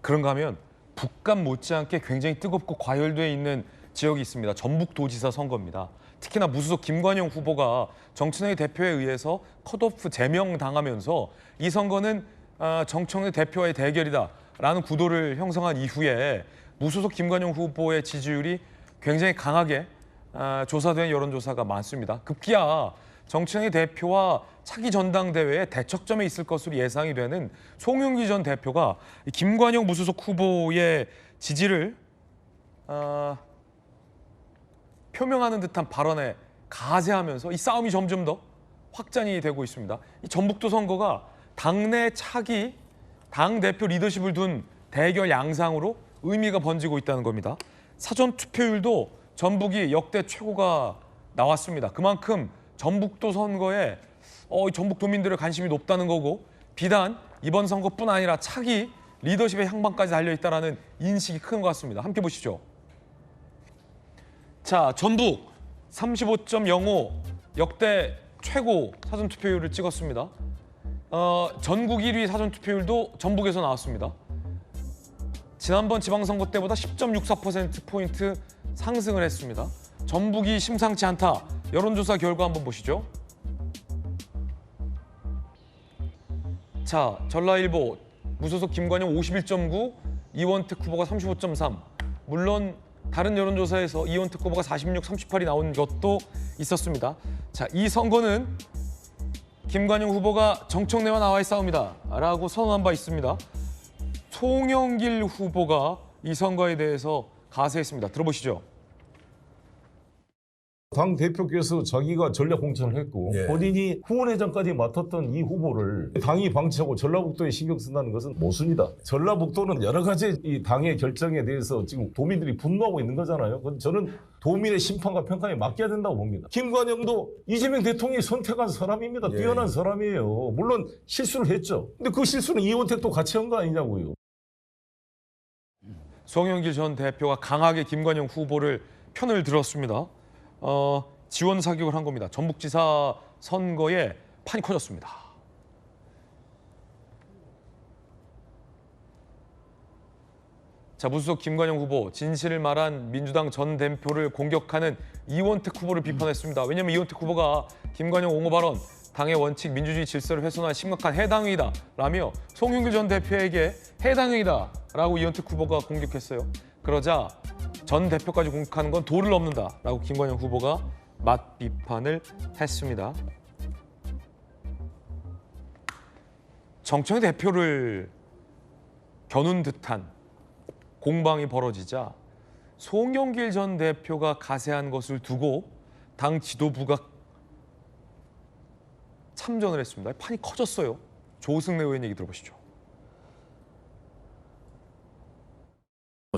그런가 하면 북한 못지않게 굉장히 뜨겁고 과열돼 있는 지역이 있습니다. 전북도지사 선거입니다. 특히나 무소속 김관영 후보가 정청래 대표에 의해서 컷오프 제명당하면서 이 선거는 정청래 대표와의 대결이다라는 구도를 형성한 이후에 무소속 김관영 후보의 지지율이 굉장히 강하게 조사된 여론조사가 많습니다. 급기야 정청래 대표와 차기 전당대회에 대척점에 있을 것으로 예상이 되는 송영길 전 대표가 김관영 무소속 후보의 지지를 표명하는 듯한 발언에 가세하면서 이 싸움이 점점 더 확장이 되고 있습니다. 이 전북도 선거가 당내 차기 당대표 리더십을 둔 대결 양상으로 의미가 번지고 있다는 겁니다. 사전 투표율도 전북이 역대 최고가 나왔습니다. 그만큼 전북도 선거에 전북 도민들의 관심이 높다는 거고 비단 이번 선거뿐 아니라 차기 리더십의 향방까지 달려있다는 인식이 큰 것 같습니다. 함께 보시죠. 자, 전북 35.05 역대 최고 사전 투표율을 찍었습니다. 전국 1위 사전 투표율도 전북에서 나왔습니다. 지난번 지방선거 때보다 10.64%포인트 상승을 했습니다. 전북이 심상치 않다. 여론조사 결과 한번 보시죠. 자, 전라일보 무소속 김관영 51.9, 이원택 후보가 35.3. 물론 다른 여론조사에서 이원택 후보가 46, 38이 나온 것도 있었습니다. 자, 이 선거는 김관영 후보가 정청래와 나와의 싸움이다 라고 선언한 바 있습니다. 송영길 후보가 이 선거에 대해서 가세했습니다. 들어보시죠. 당 대표께서 자기가 전략 공천을 했고 본인이 후원회장까지 맡았던 이 후보를 당이 방치하고 전라북도에 신경 쓴다는 것은 모순이다. 전라북도는 여러 가지 이 당의 결정에 대해서 지금 도민들이 분노하고 있는 거잖아요. 저는 도민의 심판과 평가에 맡겨야 된다고 봅니다. 김관영도 이재명 대통령이 선택한 사람입니다. 뛰어난 사람이에요. 물론 실수를 했죠. 근데 그 실수는 이원택도 같이 한 거 아니냐고요. 송영길 전 대표가 강하게 김관영 후보를 편을 들었습니다. 지원 사격을 한 겁니다. 전북지사 선거에 판이 커졌습니다. 자, 무소속 김관영 후보 진실을 말한 민주당 전 대표를 공격하는 이원택 후보를 비판했습니다. 왜냐하면 이원택 후보가 김관영 옹호 발언, 당의 원칙, 민주주의 질서를 훼손한 심각한 해당행위다 라며 송영길 전 대표에게 해당행위다 라고 이원택 후보가 공격했어요. 그러자 전 대표까지 공격하는 건 도를 넘는다 라고 김관영 후보가 맞비판을 했습니다. 정청래 대표를 겨눈 듯한 공방이 벌어지자 송영길 전 대표가 가세한 것을 두고 당 지도부가 참전을 했습니다. 판이 커졌어요. 조승래 의원 얘기 들어보시죠.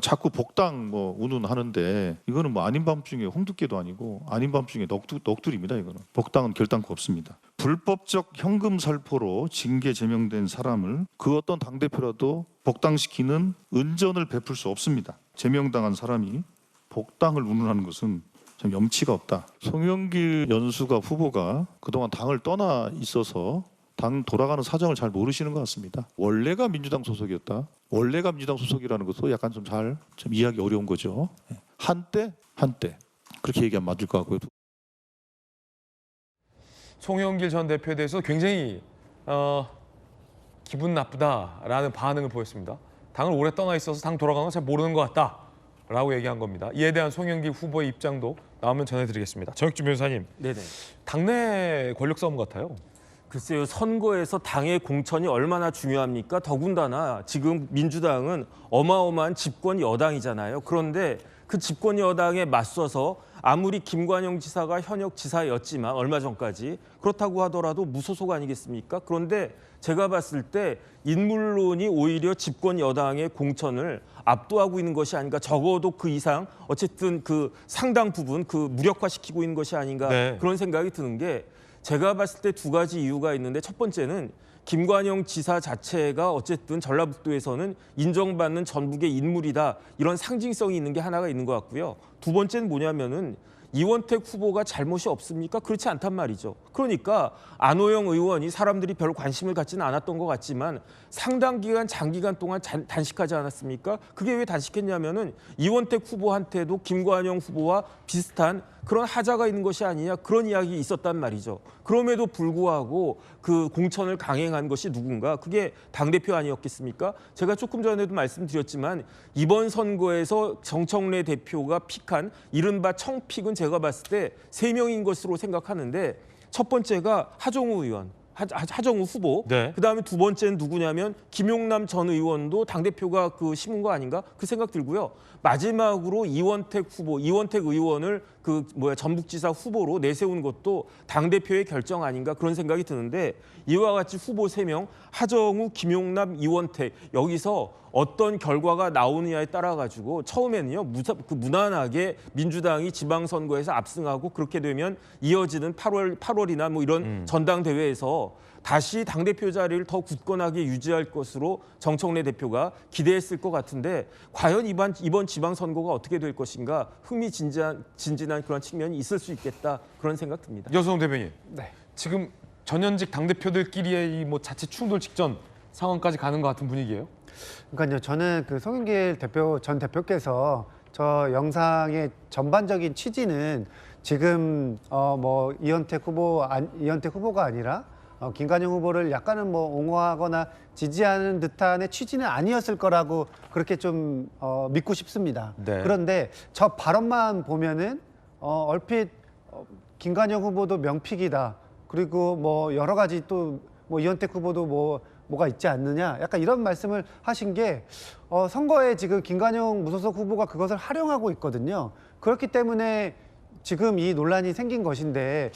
자꾸 복당 운운하는데 이거는 아닌 밤중에 홍두깨도 아니고 아닌 밤중에 넋두리입니다. 이거는 복당은 결단코 없습니다. 불법적 현금 살포로 징계 제명된 사람을 그 어떤 당대표라도 복당시키는 은전을 베풀 수 없습니다. 제명당한 사람이 복당을 운운하는 것은 참 염치가 없다. 송영길 연수가 후보가 그동안 당을 떠나 있어서 당 돌아가는 사정을 잘 모르시는 것 같습니다. 원래가 민주당 소속이었다. 원래가 민주당 소속이라는 것도 약간 좀 이해하기 어려운 거죠. 한때 그렇게 얘기하면 맞을 것 같고요. 송영길 전 대표에 대해서 굉장히 기분 나쁘다라는 반응을 보였습니다. 당을 오래 떠나 있어서 당 돌아가는 건 잘 모르는 것 같다라고 얘기한 겁니다. 이에 대한 송영길 후보의 입장도 나오면 전해드리겠습니다. 정혁준 변호사님, 네네. 당내 권력 싸움 같아요. 글쎄요, 선거에서 당의 공천이 얼마나 중요합니까? 더군다나 지금 민주당은 어마어마한 집권 여당이잖아요. 그런데 그 집권 여당에 맞서서 아무리 김관영 지사가 현역 지사였지만 얼마 전까지 그렇다고 하더라도 무소속 아니겠습니까? 그런데 제가 봤을 때 인물론이 오히려 집권 여당의 공천을 압도하고 있는 것이 아닌가. 적어도 그 이상 어쨌든 그 상당 부분 그 무력화시키고 있는 것이 아닌가. 네. 그런 생각이 드는 게 제가 봤을 때 두 가지 이유가 있는데 첫 번째는 김관영 지사 자체가 어쨌든 전라북도에서는 인정받는 전북의 인물이다. 이런 상징성이 있는 게 하나가 있는 것 같고요. 두 번째는 뭐냐면은 이원택 후보가 잘못이 없습니까? 그렇지 않단 말이죠. 그러니까 안호영 의원이 사람들이 별 관심을 갖지는 않았던 것 같지만 상당 기간, 장기간 동안 단식하지 않았습니까? 그게 왜 단식했냐면은 이원택 후보한테도 김관영 후보와 비슷한 그런 하자가 있는 것이 아니냐, 그런 이야기 있었단 말이죠. 그럼에도 불구하고 그 공천을 강행한 것이 누군가? 그게 당대표 아니었겠습니까? 제가 조금 전에도 말씀드렸지만 이번 선거에서 정청래 대표가 픽한 이른바 청픽은 제가 봤을 때 3명인 것으로 생각하는데, 첫 번째가 하정우 의원, 하정우 후보. 네. 그다음에 두 번째는 누구냐면 김용남 전 의원도 당대표가 심은 거 아닌가? 그 생각 들고요. 마지막으로 이원택 후보, 이원택 의원을 전북지사 후보로 내세운 것도 당대표의 결정 아닌가, 그런 생각이 드는데, 이와 같이 후보 3명, 하정우, 김용남, 이원택, 여기서 어떤 결과가 나오느냐에 따라 가지고 처음에는요 무난하게 민주당이 지방선거에서 압승하고, 그렇게 되면 이어지는 8월이나 뭐 이런 전당대회에서 다시 당대표 자리를 더 굳건하게 유지할 것으로 정청래 대표가 기대했을 것 같은데, 과연 이번 지방선거가 어떻게 될 것인가 흥미진진한 그런 측면이 있을 수 있겠다, 그런 생각 듭니다. 여성 대변인, 네. 지금 전현직 당대표들끼리의 이 자칫 충돌 직전 상황까지 가는 것 같은 분위기예요? 그러니까요, 저는 송영길 전 대표께서 저 영상의 전반적인 취지는 지금 이현택 후보가 아니라 김관영 후보를 약간은 옹호하거나 지지하는 듯한의 취지는 아니었을 거라고 그렇게 좀 믿고 싶습니다. 네. 그런데 저 발언만 보면은 얼핏 김관영 후보도 명픽이다. 그리고 여러 가지 또 이현택 후보도 뭐가 있지 않느냐, 약간 이런 말씀을 하신 게 선거에 지금 김관영 무소속 후보가 그것을 활용하고 있거든요. 그렇기 때문에 지금 이 논란이 생긴 것인데,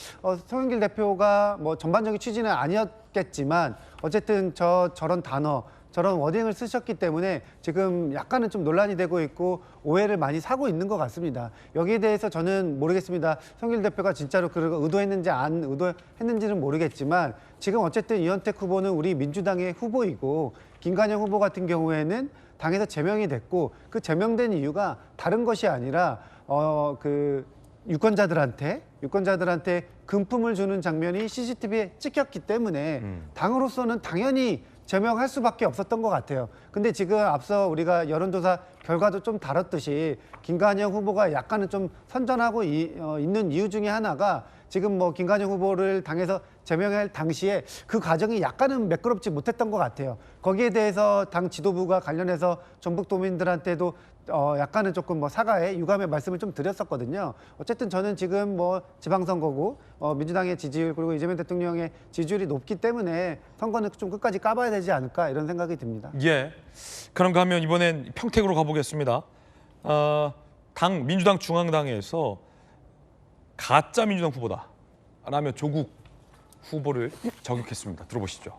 송영길 대표가 전반적인 취지는 아니었겠지만 어쨌든 저런 단어, 저런 워딩을 쓰셨기 때문에 지금 약간은 좀 논란이 되고 있고 오해를 많이 사고 있는 것 같습니다. 여기에 대해서 저는 모르겠습니다. 송영길 대표가 진짜로 그걸 의도했는지 안 의도했는지는 모르겠지만, 지금 어쨌든 이현택 후보는 우리 민주당의 후보이고 김관영 후보 같은 경우에는 당에서 제명이 됐고, 그 제명된 이유가 다른 것이 아니라 유권자들한테 금품을 주는 장면이 CCTV에 찍혔기 때문에 당으로서는 당연히 제명할 수밖에 없었던 것 같아요. 근데 지금 앞서 우리가 여론조사 결과도 좀 다뤘듯이 김관영 후보가 약간은 좀 선전하고 있는 이유 중에 하나가, 지금 김관영 후보를 당에서 제명할 당시에 그 과정이 약간은 매끄럽지 못했던 것 같아요. 거기에 대해서 당 지도부가 관련해서 전북도민들한테도 약간은 조금 사과의 유감의 말씀을 좀 드렸었거든요. 어쨌든 저는 지금 지방선거고 민주당의 지지율, 그리고 이재명 대통령의 지지율이 높기 때문에 선거는 좀 끝까지 까봐야 되지 않을까, 이런 생각이 듭니다. 예. 그런가 하면 이번엔 평택으로 가보겠습니다. 민주당 중앙당에서 가짜 민주당 후보다라며 조국 후보를 저격했습니다. 들어보시죠.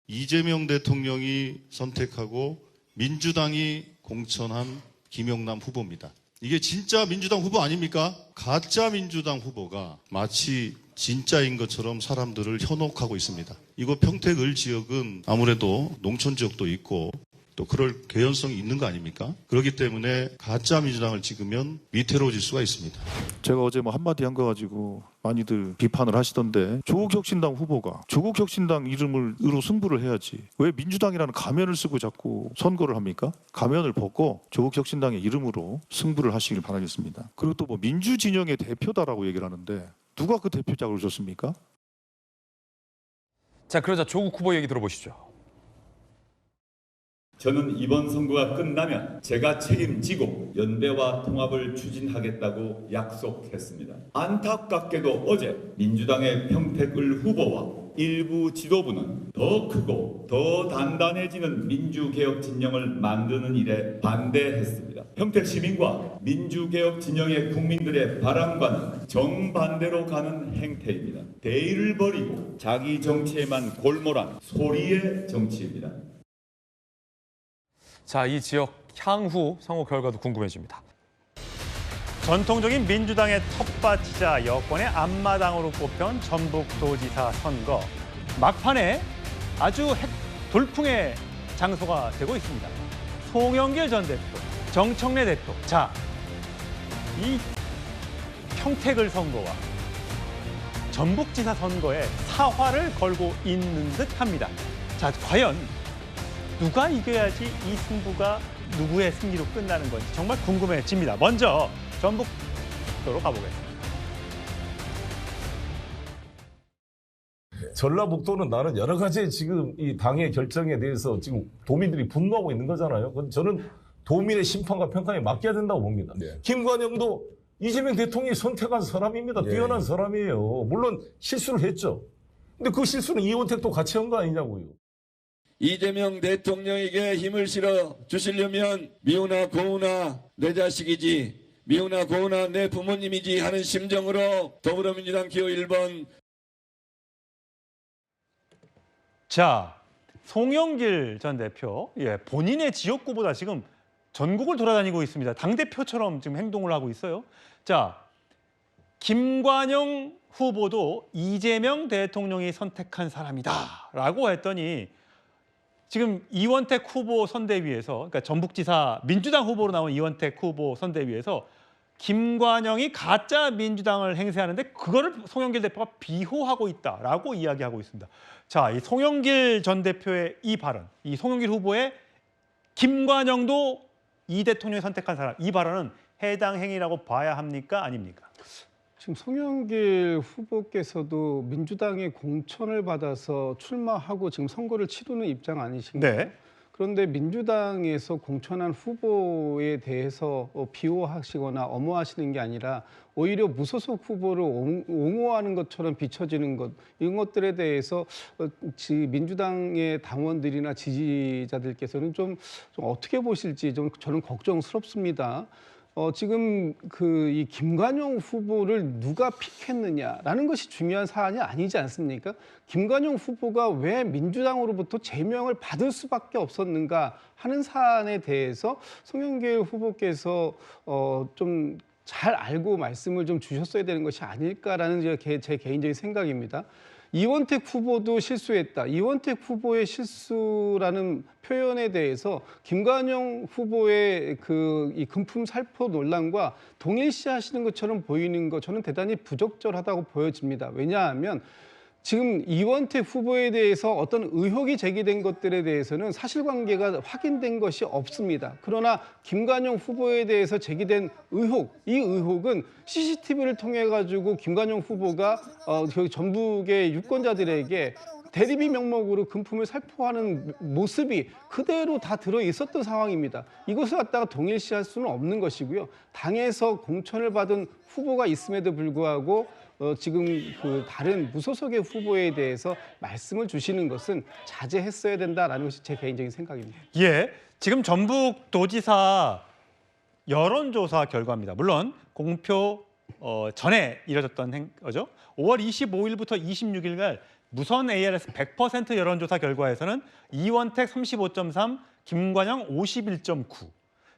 이재명 대통령이 선택하고 민주당이 공천한 김용남 후보입니다. 이게 진짜 민주당 후보 아닙니까? 가짜 민주당 후보가 마치 진짜인 것처럼 사람들을 현혹하고 있습니다. 이거 평택을 지역은 아무래도 농촌 지역도 있고 또 그럴 개연성이 있는 거 아닙니까? 그렇기 때문에 가짜 민주당을 찍으면 위태로워질 수가 있습니다. 제가 어제 한마디 한 거 가지고 많이들 비판을 하시던데, 조국혁신당 후보가 조국혁신당 이름으로 승부를 해야지 왜 민주당이라는 가면을 쓰고 자꾸 선거를 합니까? 가면을 벗고 조국혁신당의 이름으로 승부를 하시길 바라겠습니다. 그리고 또 민주진영의 대표다라고 얘기를 하는데, 누가 그 대표 자격을 줬습니까? 자, 그러자 조국 후보 얘기 들어보시죠. 저는 이번 선거가 끝나면 제가 책임지고 연대와 통합을 추진하겠다고 약속했습니다. 안타깝게도 어제 민주당의 평택을 후보와 일부 지도부는 더 크고 더 단단해지는 민주개혁 진영을 만드는 일에 반대했습니다. 평택 시민과 민주개혁 진영의 국민들의 바람과는 정반대로 가는 행태입니다. 대의를 버리고 자기 정치에만 골몰한 소리의 정치입니다. 자, 이 지역 향후 선거 결과도 궁금해집니다. 전통적인 민주당의 텃밭이자 여권의 앞마당으로 꼽힌 전북도지사 선거. 막판에 아주 돌풍의 장소가 되고 있습니다. 송영길 전 대표, 정청래 대표. 자, 이 평택을 선거와 전북지사 선거에 사활을 걸고 있는 듯합니다. 자, 과연 누가 이겨야지 이 승부가 누구의 승리로 끝나는 건지 정말 궁금해집니다. 먼저 전북도로 가보겠습니다. 전라북도는 나는 여러 가지 지금 이 당의 결정에 대해서 지금 도민들이 분노하고 있는 거잖아요. 근데 저는 도민의 심판과 평가에 맡겨야 된다고 봅니다. 김관영도 이재명 대통령이 선택한 사람입니다. 뛰어난 사람이에요. 물론 실수를 했죠. 근데 그 실수는 이원택도 같이 한 거 아니냐고요. 이재명 대통령에게 힘을 실어 주시려면 미우나 고우나 내 자식이지, 미우나 고우나 내 부모님이지 하는 심정으로 더불어민주당 기호 1번. 자, 송영길 전 대표, 본인의 지역구보다 지금 전국을 돌아다니고 있습니다. 당대표처럼 지금 행동을 하고 있어요. 자, 김관영 후보도 이재명 대통령이 선택한 사람이다라고 했더니 지금 이원택 후보 선대위에서, 그러니까 전북지사 민주당 후보로 나온 이원택 후보 선대위에서 김관영이 가짜 민주당을 행세하는데 그거를 송영길 대표가 비호하고 있다라고 이야기하고 있습니다. 자, 이 송영길 전 대표의 이 발언, 이 송영길 후보의 김관영도 이 대통령이 선택한 사람, 이 발언은 해당 행위라고 봐야 합니까? 아닙니까? 지금 송영길 후보께서도 민주당의 공천을 받아서 출마하고 지금 선거를 치르는 입장 아니신가요? 네. 그런데 민주당에서 공천한 후보에 대해서 비호하시거나 엄호하시는 게 아니라 오히려 무소속 후보를 옹호하는 것처럼 비춰지는 것, 이런 것들에 대해서 민주당의 당원들이나 지지자들께서는 좀 어떻게 보실지 좀 저는 걱정스럽습니다. 지금 이 김관영 후보를 누가 픽했느냐라는 것이 중요한 사안이 아니지 않습니까? 김관영 후보가 왜 민주당으로부터 제명을 받을 수밖에 없었는가 하는 사안에 대해서 송영길 후보께서 좀 잘 알고 말씀을 좀 주셨어야 되는 것이 아닐까라는 제 개인적인 생각입니다. 이원택 후보도 실수했다. 이원택 후보의 실수라는 표현에 대해서 김관영 후보의 이 금품 살포 논란과 동일시하시는 것처럼 보이는 것, 저는 대단히 부적절하다고 보여집니다. 왜냐하면 지금 이원택 후보에 대해서 어떤 의혹이 제기된 것들에 대해서는 사실관계가 확인된 것이 없습니다. 그러나 김관영 후보에 대해서 제기된 의혹, 이 의혹은 CCTV를 통해 가지고 김관영 후보가 전북의 유권자들에게 대리비 명목으로 금품을 살포하는 모습이 그대로 다 들어 있었던 상황입니다. 이것을 갖다가 동일시할 수는 없는 것이고요. 당에서 공천을 받은 후보가 있음에도 불구하고 지금 다른 무소속의 후보에 대해서 말씀을 주시는 것은 자제했어야 된다라는 것이 제 개인적인 생각입니다. 예, 지금 전북도지사 여론조사 결과입니다. 물론 공표 전에 이뤄졌던 거죠. 5월 25일부터 26일날 무선 ARS 100% 여론조사 결과에서는 이원택 35.3, 김관영 51.9.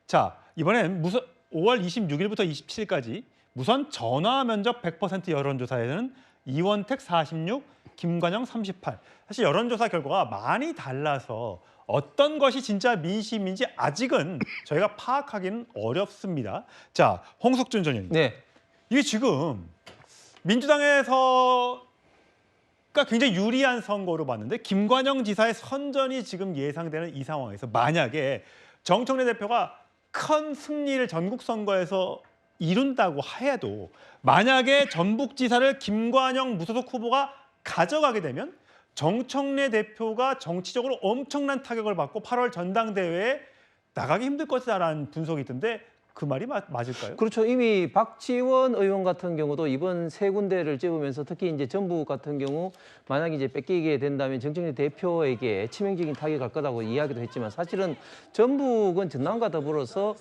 자, 이번엔 5월 26일부터 27일까지 무선 전화 면접 100% 여론조사에는 이원택 46, 김관영 38. 사실 여론조사 결과가 많이 달라서 어떤 것이 진짜 민심인지 아직은 저희가 파악하기는 어렵습니다. 자, 홍석준 전 의원님. 네. 이게 지금 민주당에서가 굉장히 유리한 선거로 봤는데 김관영 지사의 선전이 지금 예상되는 이 상황에서 만약에 정청래 대표가 큰 승리를 전국 선거에서 이룬다고 해도 만약에 전북지사를 김관영 무소속 후보가 가져가게 되면 정청래 대표가 정치적으로 엄청난 타격을 받고 8월 전당대회에 나가기 힘들 것이다라는 분석이 있던데 그 말이 맞을까요? 그렇죠. 이미 박지원 의원 같은 경우도 이번 세 군데를 찍으면서 특히 이제 전북 같은 경우 만약에 이제 뺏기게 된다면 정청래 대표에게 치명적인 타격이 갈 거라고 이야기도 했지만 사실은 전북은 전남과 더불어서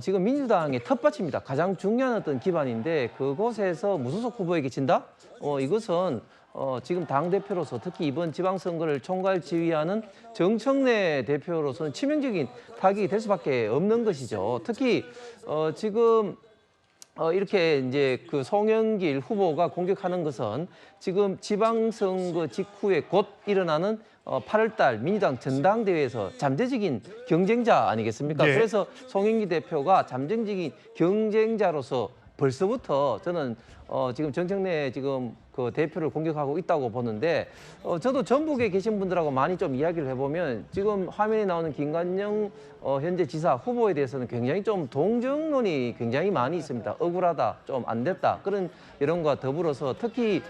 지금 민주당의 텃밭입니다. 가장 중요한 어떤 기반인데 그곳에서 무소속 후보에게 진다? 이것은 지금 당대표로서 특히 이번 지방선거를 총괄 지휘하는 정청래 대표로서는 치명적인 타격이 될 수밖에 없는 것이죠. 특히 지금 이렇게 이제 그 송영길 후보가 공격하는 것은 지금 지방선거 직후에 곧 일어나는 8월 달 민주당 전당대회에서 잠재적인 경쟁자 아니겠습니까? 네. 그래서 송영기 대표가 잠재적인 경쟁자로서 벌써부터 저는 지금 정청래 지금 그 대표를 공격하고 있다고 보는데 저도 전북에 계신 분들하고 많이 좀 이야기를 해보면 지금 화면에 나오는 김관영 현재 지사 후보에 대해서는 굉장히 좀 동정론이 굉장히 많이 있습니다. 억울하다, 좀 안 됐다 그런 이런과 더불어서 특히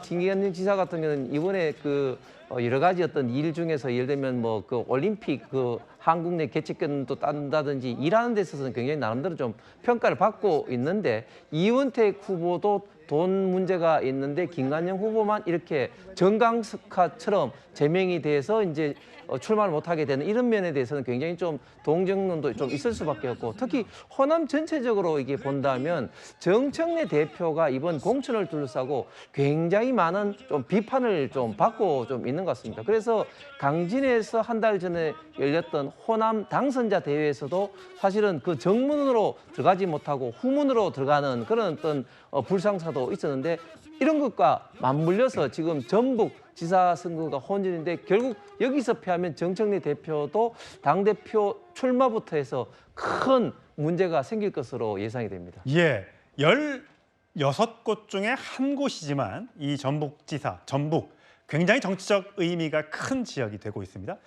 김관영 지사 같은 경우는 이번에 그 여러 가지 어떤 일 중에서 예를 들면 뭐 그 올림픽 그 한국 내 개최권도 딴다든지 일하는 데 있어서는 굉장히 나름대로 좀 평가를 받고 있는데 이원택 후보도 돈 문제가 있는데 김관영 후보만 이렇게 정강석화처럼 제명이 돼서 이제 출마를 못하게 되는 이런 면에 대해서는 굉장히 좀 동정론도 좀 있을 수밖에 없고 특히 호남 전체적으로 이게 본다면 정청래 대표가 이번 공천을 둘러싸고 굉장히 많은 좀 비판을 좀 받고 좀 있는 것 같습니다. 그래서 강진에서 한 달 전에 열렸던 호남 당선자 대회에서도 사실은 그 정문으로 들어가지 못하고 후문으로 들어가는 그런 어떤 불상사도 있었는데 이런 것과 맞물려서 지금 전북 지사 선거가 혼전인데 결국 여기서 패하면 정청래 대표도 당대표 출마부터 해서 큰 문제가 생길 것으로 예상이 됩니다. 예, 16곳 중에 한 곳이지만 이 전북지사, 전북 굉장히 정치적 의미가 큰 지역이 되고 있습니다.